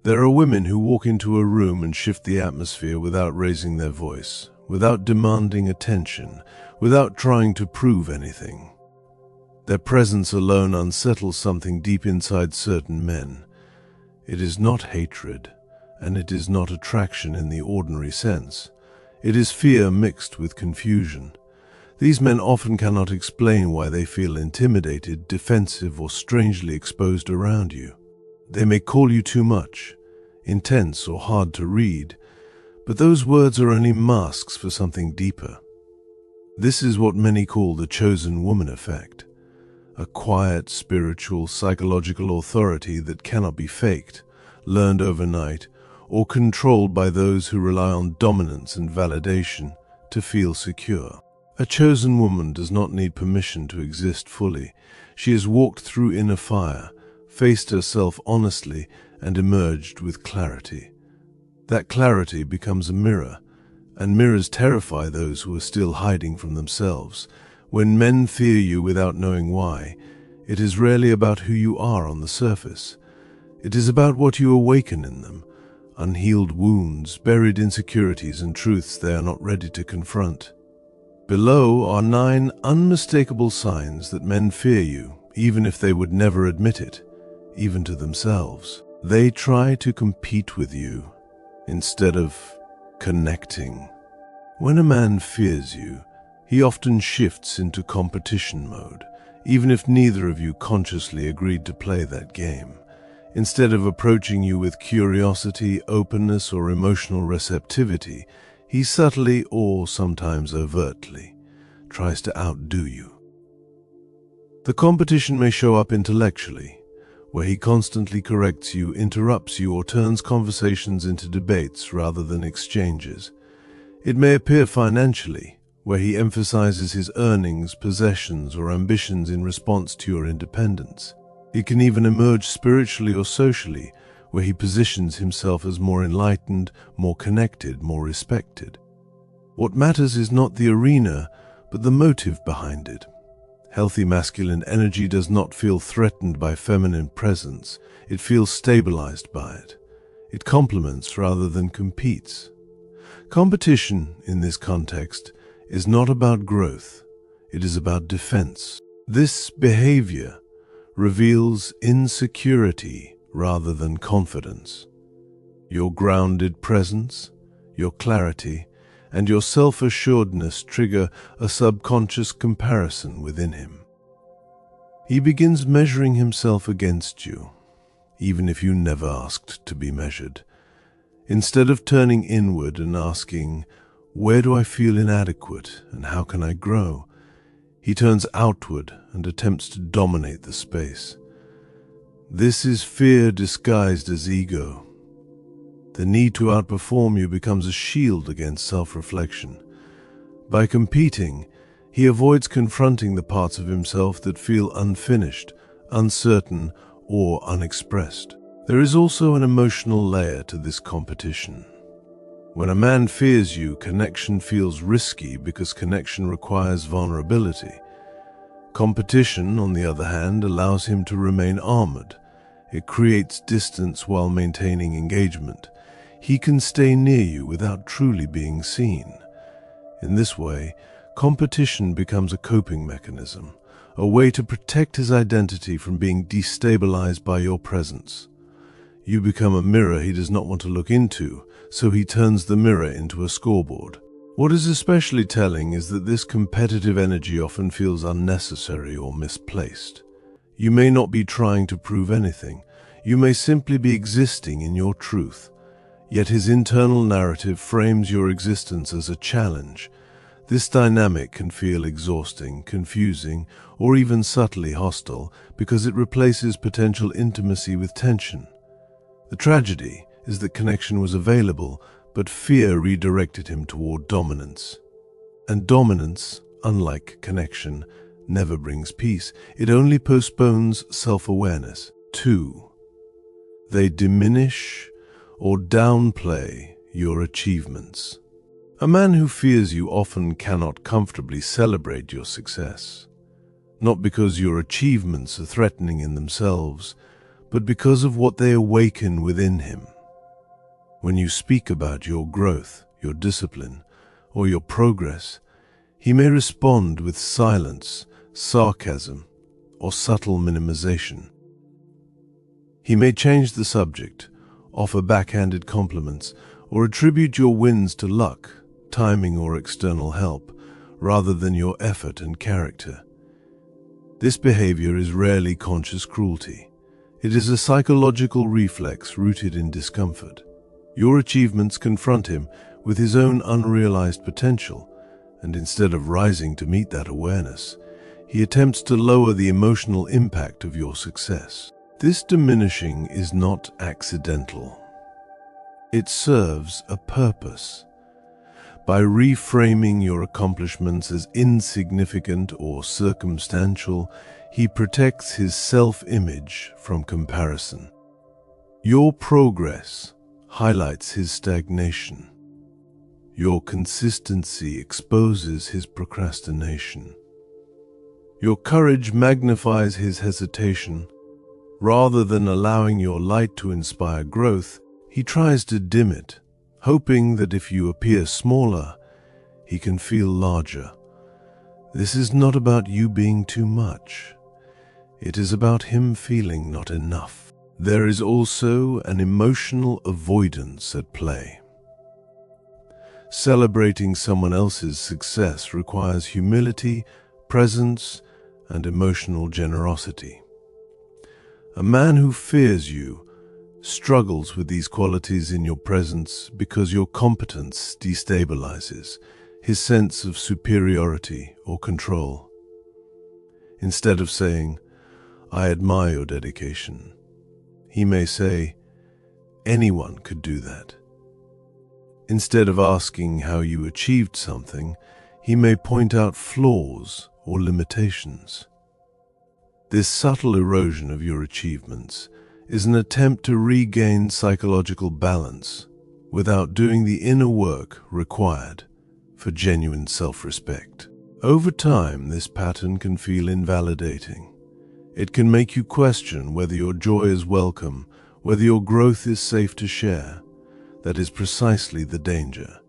There are women who walk into a room and shift the atmosphere without raising their voice, without demanding attention, without trying to prove anything. Their presence alone unsettles something deep inside certain men. It is not hatred, and it is not attraction in the ordinary sense. It is fear mixed with confusion. These men often cannot explain why they feel intimidated, defensive, or strangely exposed around you. They may call you too much, intense or hard to read, but those words are only masks for something deeper. This is what many call the chosen woman effect, a quiet, spiritual, psychological authority that cannot be faked, learned overnight, or controlled by those who rely on dominance and validation to feel secure. A chosen woman does not need permission to exist fully. She has walked through inner fire, faced herself honestly, and emerged with clarity. That clarity becomes a mirror, and mirrors terrify those who are still hiding from themselves. When men fear you without knowing why, it is rarely about who you are on the surface. It is about what you awaken in them, unhealed wounds, buried insecurities, and truths they are not ready to confront. Below are 9 unmistakable signs that men fear you, even if they would never admit it, even to themselves. They try to compete with you instead of connecting. When a man fears you, he often shifts into competition mode, even if neither of you consciously agreed to play that game. Instead of approaching you with curiosity, openness, or emotional receptivity, he subtly, or sometimes overtly, tries to outdo you. The competition may show up intellectually, where he constantly corrects you, interrupts you, or turns conversations into debates rather than exchanges. It may appear financially, where he emphasizes his earnings, possessions, or ambitions in response to your independence. It can even emerge spiritually or socially, where he positions himself as more enlightened, more connected, more respected. What matters is not the arena, but the motive behind it. Healthy masculine energy does not feel threatened by feminine presence. It feels stabilized by it. It complements rather than competes. Competition, in this context, is not about growth. It is about defense. This behavior reveals insecurity rather than confidence. Your grounded presence, your clarity, and your self-assuredness trigger a subconscious comparison within him. He begins measuring himself against you, even if you never asked to be measured. Instead of turning inward and asking, "Where do I feel inadequate and how can I grow?" he turns outward and attempts to dominate the space. This is fear disguised as ego. The need to outperform you becomes a shield against self-reflection. By competing, he avoids confronting the parts of himself that feel unfinished, uncertain, or unexpressed. There is also an emotional layer to this competition. When a man fears you, connection feels risky because connection requires vulnerability. Competition, on the other hand, allows him to remain armored. It creates distance while maintaining engagement. He can stay near you without truly being seen. In this way, competition becomes a coping mechanism, a way to protect his identity from being destabilized by your presence. You become a mirror he does not want to look into, so he turns the mirror into a scoreboard. What is especially telling is that this competitive energy often feels unnecessary or misplaced. You may not be trying to prove anything. You may simply be existing in your truth. Yet his internal narrative frames your existence as a challenge. This dynamic can feel exhausting, confusing, or even subtly hostile because it replaces potential intimacy with tension. The tragedy is that connection was available, but fear redirected him toward dominance. And dominance, unlike connection, never brings peace. It only postpones self-awareness. 2. They diminish or downplay your achievements. A man who fears you often cannot comfortably celebrate your success, not because your achievements are threatening in themselves, but because of what they awaken within him. When you speak about your growth, your discipline, or your progress, he may respond with silence, sarcasm, or subtle minimization. He may change the subject, offer backhanded compliments, or attribute your wins to luck, timing, or external help, rather than your effort and character. This behavior is rarely conscious cruelty. It is a psychological reflex rooted in discomfort. Your achievements confront him with his own unrealized potential, and instead of rising to meet that awareness, he attempts to lower the emotional impact of your success. This diminishing is not accidental. It serves a purpose. By reframing your accomplishments as insignificant or circumstantial, he protects his self-image from comparison. Your progress highlights his stagnation. Your consistency exposes his procrastination. Your courage magnifies his hesitation. Rather than allowing your light to inspire growth, he tries to dim it, hoping that if you appear smaller, he can feel larger. This is not about you being too much. It is about him feeling not enough. There is also an emotional avoidance at play. Celebrating someone else's success requires humility, presence, and emotional generosity. A man who fears you struggles with these qualities in your presence because your competence destabilizes his sense of superiority or control. Instead of saying, "I admire your dedication," he may say, "Anyone could do that." Instead of asking how you achieved something, he may point out flaws or limitations. This subtle erosion of your achievements is an attempt to regain psychological balance without doing the inner work required for genuine self-respect. Over time, this pattern can feel invalidating. It can make you question whether your joy is welcome, whether your growth is safe to share. That is precisely the danger.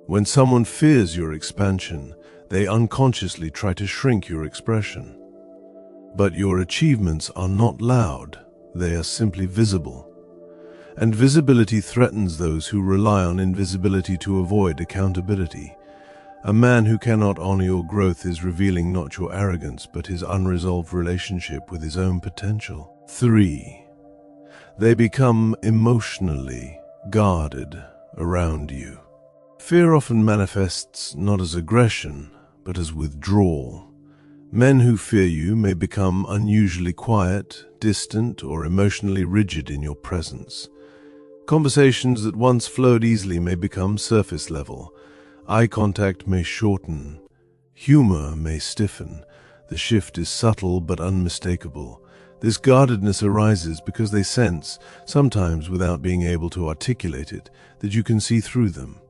When someone fears your expansion, they unconsciously try to shrink your expression. But your achievements are not loud, they are simply visible. And visibility threatens those who rely on invisibility to avoid accountability. A man who cannot honor your growth is revealing not your arrogance, but his unresolved relationship with his own potential. 3. They become emotionally guarded around you. Fear often manifests not as aggression, but as withdrawal. Men who fear you may become unusually quiet, distant, or emotionally rigid in your presence. Conversations that once flowed easily may become surface level. Eye contact may shorten. Humor may stiffen. The shift is subtle but unmistakable. This guardedness arises because they sense, sometimes without being able to articulate it, that you can see through them.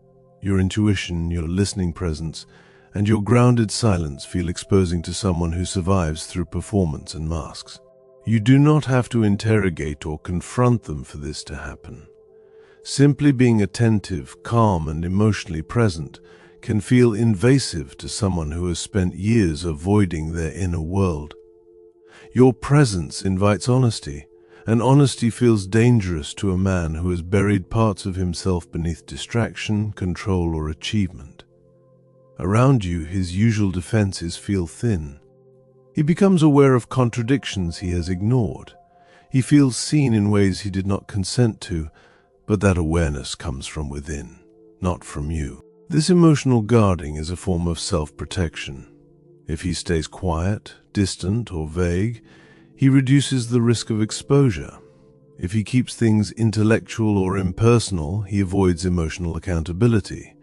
Your intuition, your listening presence, and your grounded silence feel exposing to someone who survives through performance and masks. You do not have to interrogate or confront them for this to happen. Simply being attentive, calm, and emotionally present can feel invasive to someone who has spent years avoiding their inner world. Your presence invites honesty, and honesty feels dangerous to a man who has buried parts of himself beneath distraction, control, or achievement. Around you, his usual defenses feel thin. He becomes aware of contradictions he has ignored. He feels seen in ways he did not consent to, but that awareness comes from within, not from you. This emotional guarding is a form of self-protection. If he stays quiet, distant, or vague, he reduces the risk of exposure. If he keeps things intellectual or impersonal, he avoids emotional accountability.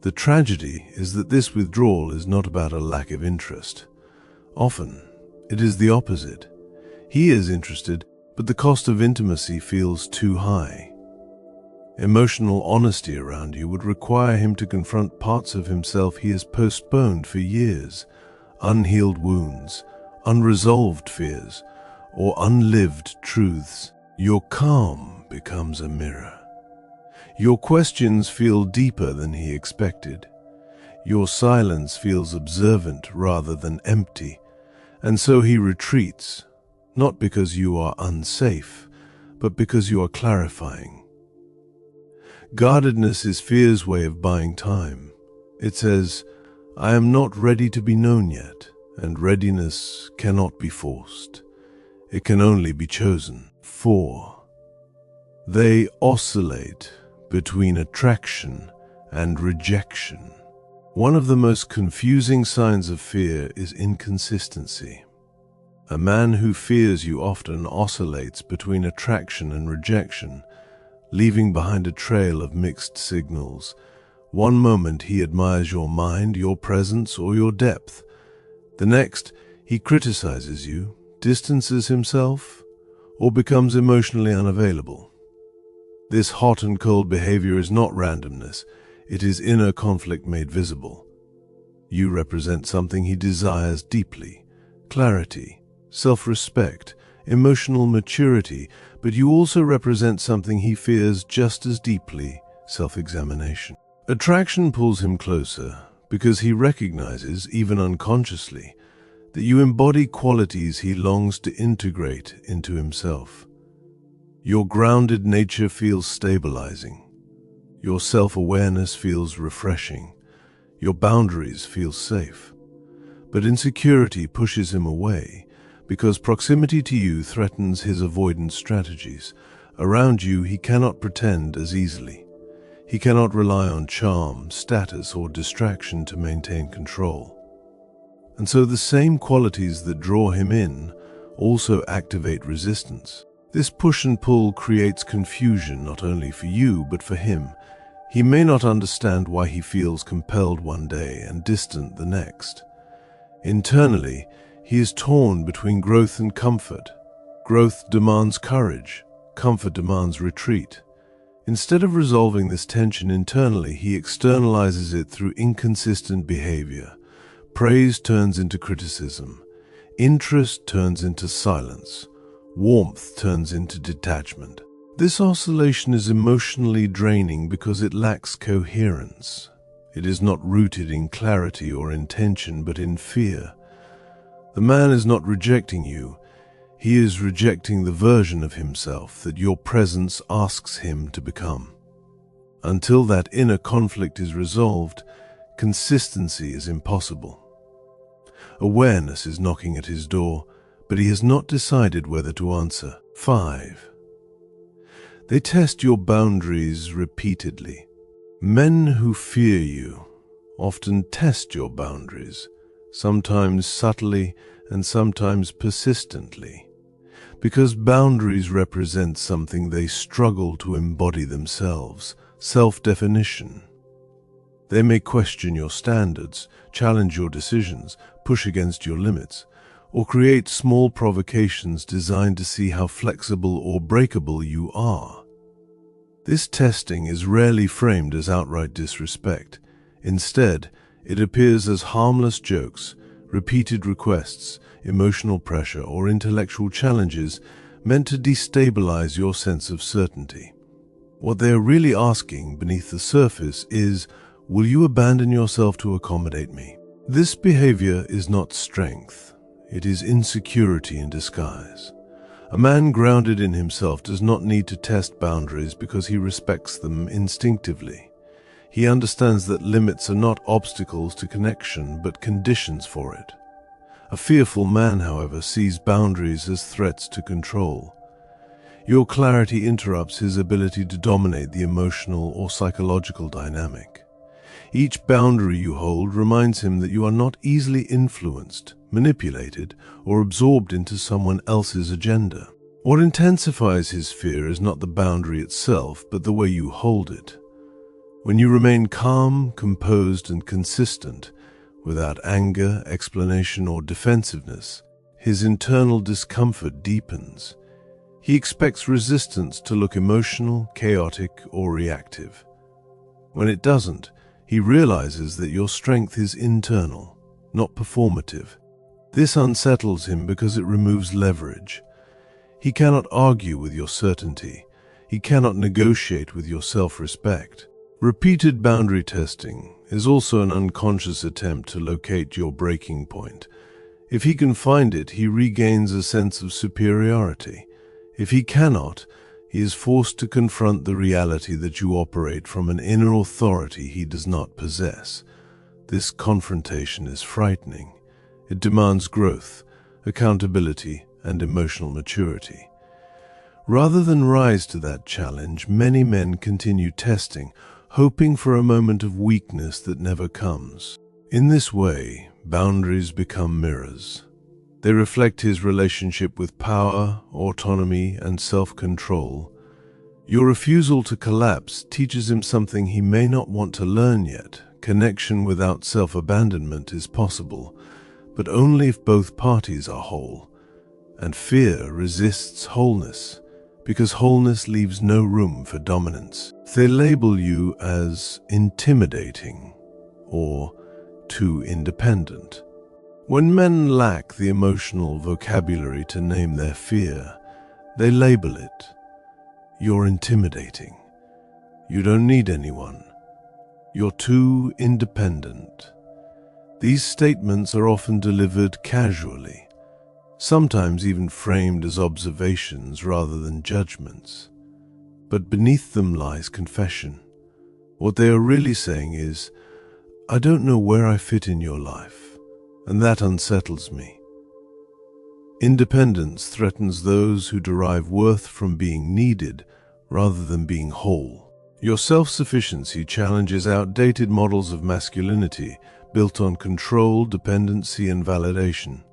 The tragedy is that this withdrawal is not about a lack of interest. Often, it is the opposite. He is interested, but the cost of intimacy feels too high. Emotional honesty around you would require him to confront parts of himself he has postponed for years, unhealed wounds, unresolved fears, or unlived truths. Your calm becomes a mirror. Your questions feel deeper than he expected. Your silence feels observant rather than empty, and so he retreats, not because you are unsafe, but because you are clarifying. Guardedness is fear's way of buying time. It says, I am not ready to be known yet, and readiness cannot be forced. It can only be chosen. 4. They oscillate between attraction and rejection. One of the most confusing signs of fear is inconsistency. A man who fears you often oscillates between attraction and rejection, leaving behind a trail of mixed signals. One moment he admires your mind, your presence, or your depth. The next, he criticizes you, distances himself, or becomes emotionally unavailable. This hot and cold behavior is not randomness, it is inner conflict made visible. You represent something he desires deeply: clarity, self-respect, emotional maturity, but you also represent something he fears just as deeply: self-examination. Attraction pulls him closer because he recognizes, even unconsciously, that you embody qualities he longs to integrate into himself. Your grounded nature feels stabilizing. Your self-awareness feels refreshing. Your boundaries feel safe. But insecurity pushes him away because proximity to you threatens his avoidance strategies. Around you, he cannot pretend as easily. He cannot rely on charm, status, or distraction to maintain control. And so the same qualities that draw him in also activate resistance. This push and pull creates confusion not only for you, but for him. He may not understand why he feels compelled one day and distant the next. Internally, he is torn between growth and comfort. Growth demands courage, comfort demands retreat. Instead of resolving this tension internally, he externalizes it through inconsistent behavior. Praise turns into criticism. Interest turns into silence. Warmth turns into detachment. This oscillation is emotionally draining because it lacks coherence. It is not rooted in clarity or intention, but in fear. The man is not rejecting you. He is rejecting the version of himself that your presence asks him to become. Until that inner conflict is resolved, consistency is impossible. Awareness is knocking at his door, but he has not decided whether to answer. 5. They test your boundaries repeatedly. Men who fear you often test your boundaries, sometimes subtly and sometimes persistently, because boundaries represent something they struggle to embody themselves: self-definition. They may question your standards, challenge your decisions, push against your limits, or create small provocations designed to see how flexible or breakable you are. This testing is rarely framed as outright disrespect. Instead, it appears as harmless jokes, repeated requests, emotional pressure, or intellectual challenges meant to destabilize your sense of certainty. What they are really asking beneath the surface is, will you abandon yourself to accommodate me? This behavior is not strength. It is insecurity in disguise. A man grounded in himself does not need to test boundaries because he respects them instinctively. He understands that limits are not obstacles to connection, but conditions for it. A fearful man, however, sees boundaries as threats to control. Your clarity interrupts his ability to dominate the emotional or psychological dynamic. Each boundary you hold reminds him that you are not easily influenced, manipulated, or absorbed into someone else's agenda. What intensifies his fear is not the boundary itself, but the way you hold it. When you remain calm, composed, and consistent, without anger, explanation, or defensiveness, his internal discomfort deepens. He expects resistance to look emotional, chaotic, or reactive. When it doesn't, he realizes that your strength is internal, not performative. This unsettles him because it removes leverage. He cannot argue with your certainty. he cannot negotiate with your self-respect. Repeated boundary testing is also an unconscious attempt to locate your breaking point. If he can find it, he regains a sense of superiority. If he cannot, he is forced to confront the reality that you operate from an inner authority he does not possess. This confrontation is frightening. It demands growth, accountability, and emotional maturity. Rather than rise to that challenge, many men continue testing, hoping for a moment of weakness that never comes. In this way, boundaries become mirrors. They reflect his relationship with power, autonomy, and self-control. Your refusal to collapse teaches him something he may not want to learn yet. Connection without self-abandonment is possible, but only if both parties are whole. And fear resists wholeness, because wholeness leaves no room for dominance. They label you as intimidating or too independent. When men lack the emotional vocabulary to name their fear, they label it. You're intimidating. You don't need anyone. You're too independent. These statements are often delivered casually, sometimes even framed as observations rather than judgments. But beneath them lies confession. What they are really saying is, I don't know where I fit in your life, and that unsettles me. Independence threatens those who derive worth from being needed rather than being whole. Your self-sufficiency challenges outdated models of masculinity built on control, dependency, and validation.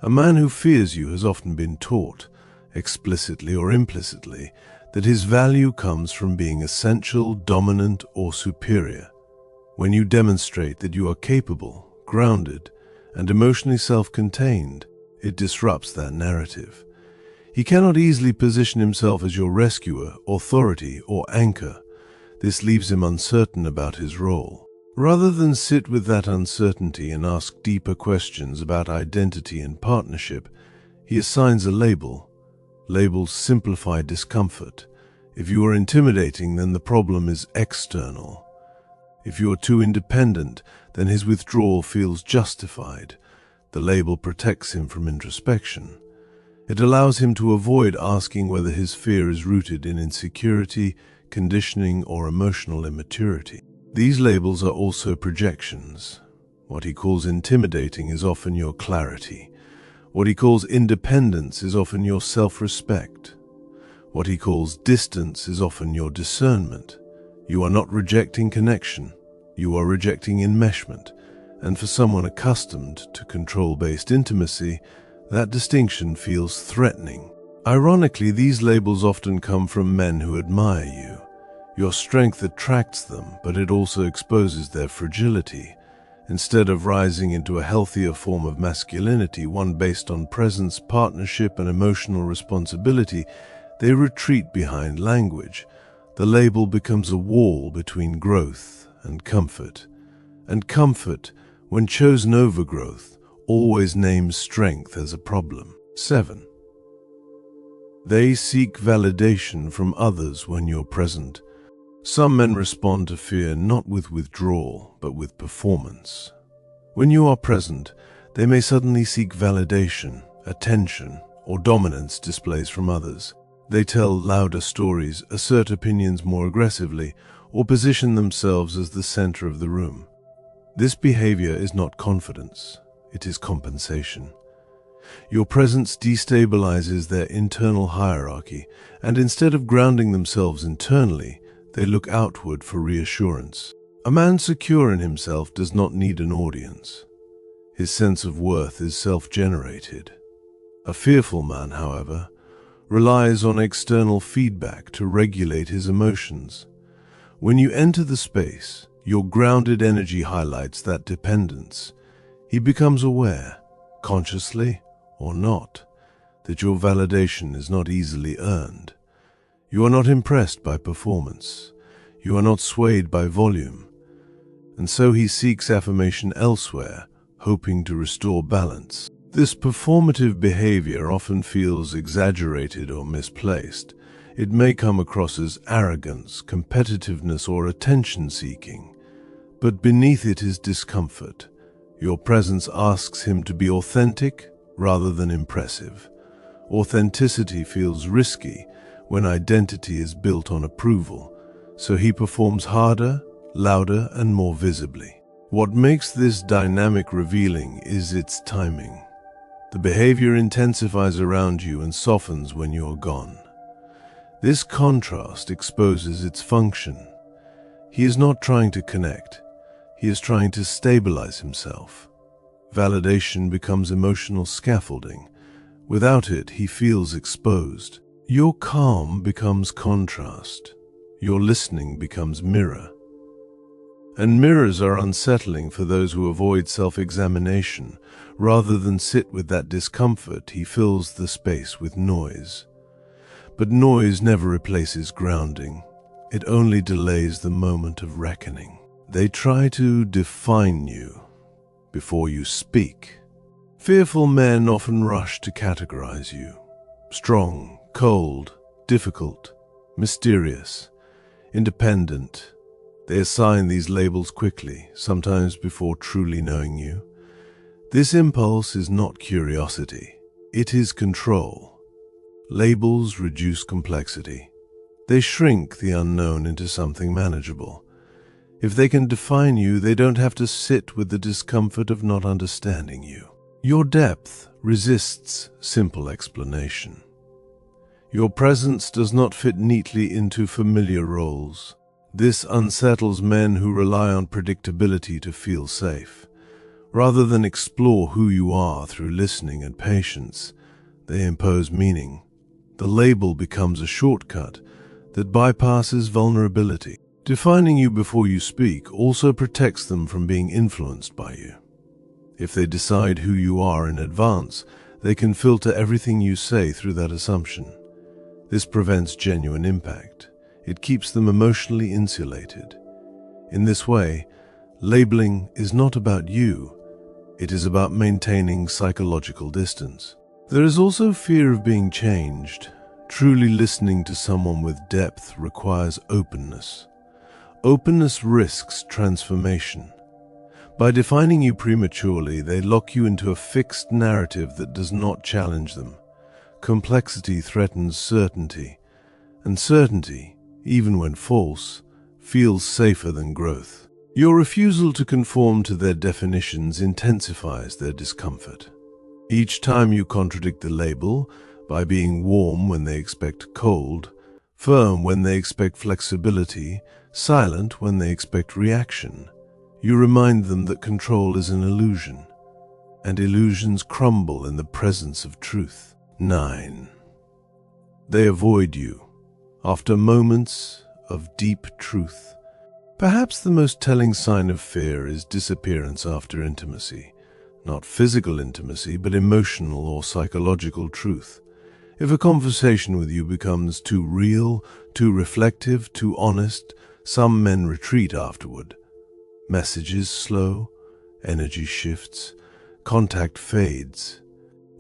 A man who fears you has often been taught, explicitly or implicitly, that his value comes from being essential, dominant, or superior. When you demonstrate that you are capable, grounded, and emotionally self-contained, it disrupts that narrative. He cannot easily position himself as your rescuer, authority, or anchor. This leaves him uncertain about his role. Rather than sit with that uncertainty and ask deeper questions about identity and partnership, he assigns a label. Labels simplify discomfort. If you are intimidating, then the problem is external. If you are too independent, then his withdrawal feels justified. The label protects him from introspection. It allows him to avoid asking whether his fear is rooted in insecurity, conditioning, or emotional immaturity. These labels are also projections. What he calls intimidating is often your clarity. What he calls independence is often your self-respect. What he calls distance is often your discernment. You are not rejecting connection. You are rejecting enmeshment. And for someone accustomed to control-based intimacy, that distinction feels threatening. Ironically, these labels often come from men who admire you. Your strength attracts them, but it also exposes their fragility. Instead of rising into a healthier form of masculinity, one based on presence, partnership, and emotional responsibility, they retreat behind language. The label becomes a wall between growth and comfort. And comfort, when chosen over growth, always names strength as a problem. 7. They seek validation from others when you're present. Some men respond to fear not with withdrawal, but with performance. When you are present, they may suddenly seek validation, attention, or dominance displays from others. They tell louder stories, assert opinions more aggressively, or position themselves as the center of the room. This behavior is not confidence, it is compensation. Your presence destabilizes their internal hierarchy, and instead of grounding themselves internally, they look outward for reassurance. A man secure in himself does not need an audience. His sense of worth is self-generated. A fearful man, however, relies on external feedback to regulate his emotions. When you enter the space, your grounded energy highlights that dependence. He becomes aware, consciously or not, that your validation is not easily earned. You are not impressed by performance. You are not swayed by volume. And so he seeks affirmation elsewhere, hoping to restore balance. This performative behavior often feels exaggerated or misplaced. It may come across as arrogance, competitiveness, or attention-seeking, but beneath it is discomfort. Your presence asks him to be authentic rather than impressive. Authenticity feels risky when identity is built on approval, so he performs harder, louder, and more visibly. What makes this dynamic revealing is its timing. The behavior intensifies around you and softens when you're gone. This contrast exposes its function. He is not trying to connect. He is trying to stabilize himself. Validation becomes emotional scaffolding. Without it, he feels exposed. Your calm becomes contrast. Your listening becomes mirror. And mirrors are unsettling for those who avoid self-examination. Rather than sit with that discomfort, he fills the space with noise. But noise never replaces grounding. It only delays the moment of reckoning. They try to define you before you speak. Fearful men often rush to categorize you. Strong, cold, difficult, mysterious, independent. They assign these labels quickly, sometimes before truly knowing you. This impulse is not curiosity. It is control. Labels reduce complexity. They shrink the unknown into something manageable. If they can define you, they don't have to sit with the discomfort of not understanding you. Your depth resists simple explanation. Your presence does not fit neatly into familiar roles. This unsettles men who rely on predictability to feel safe. Rather than explore who you are through listening and patience, they impose meaning. The label becomes a shortcut that bypasses vulnerability. Defining you before you speak also protects them from being influenced by you. If they decide who you are in advance, they can filter everything you say through that assumption. This prevents genuine impact. It keeps them emotionally insulated. In this way, labeling is not about you. It is about maintaining psychological distance. There is also fear of being changed. Truly listening to someone with depth requires openness. Openness risks transformation. By defining you prematurely, they lock you into a fixed narrative that does not challenge them. Complexity threatens certainty, and certainty, even when false, feels safer than growth. Your refusal to conform to their definitions intensifies their discomfort. Each time you contradict the label, by being warm when they expect cold, firm when they expect flexibility, silent when they expect reaction, you remind them that control is an illusion, and illusions crumble in the presence of truth. 9. They avoid you after moments of deep truth. Perhaps the most telling sign of fear is disappearance after intimacy. Not physical intimacy, but emotional or psychological truth. If a conversation with you becomes too real, too reflective, too honest, some men retreat afterward. Messages slow, energy shifts, contact fades.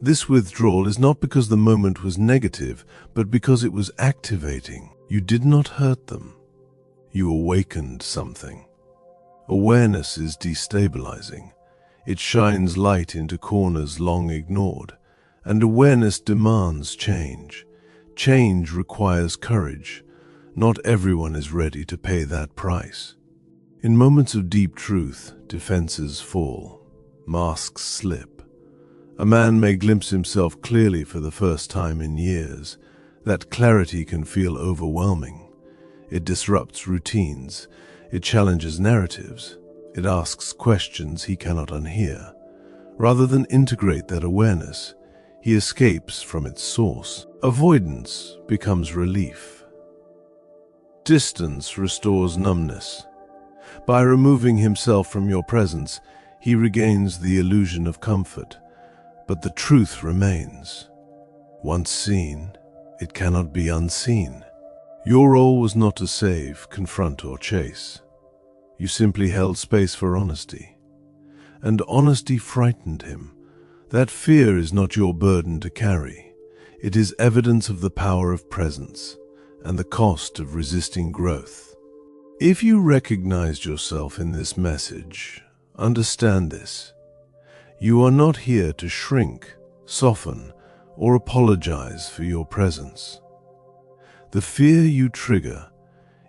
This withdrawal is not because the moment was negative, but because it was activating. You did not hurt them. You awakened something. Awareness is destabilizing. It shines light into corners long ignored, and awareness demands change. Change requires courage. Not everyone is ready to pay that price. In moments of deep truth, defenses fall, masks slip. A man may glimpse himself clearly for the first time in years. That clarity can feel overwhelming. It disrupts routines. It challenges narratives. It asks questions he cannot unhear. Rather than integrate that awareness, he escapes from its source. Avoidance becomes relief. Distance restores numbness. By removing himself from your presence, he regains the illusion of comfort. But the truth remains. Once seen, it cannot be unseen. Your role was not to save, confront, or chase. You simply held space for honesty. And honesty frightened him. That fear is not your burden to carry. It is evidence of the power of presence. and the cost of resisting growth. If you recognized yourself in this message, understand this. You are not here to shrink, soften, or apologize for your presence. The fear you trigger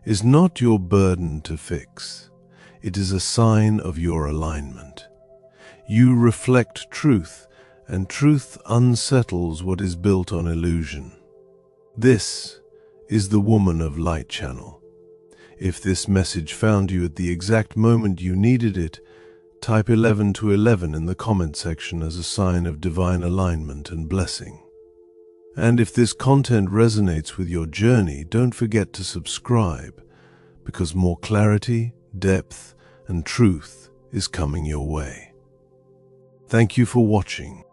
is not your burden to fix. It is a sign of your alignment. You reflect truth, and truth unsettles what is built on illusion. This is the Woman of Light channel. If this message found you at the exact moment you needed it, type 11 to 11 in the comment section as a sign of divine alignment and blessing. And if this content resonates with your journey, don't forget to subscribe, because more clarity, depth, and truth is coming your way. Thank you for watching.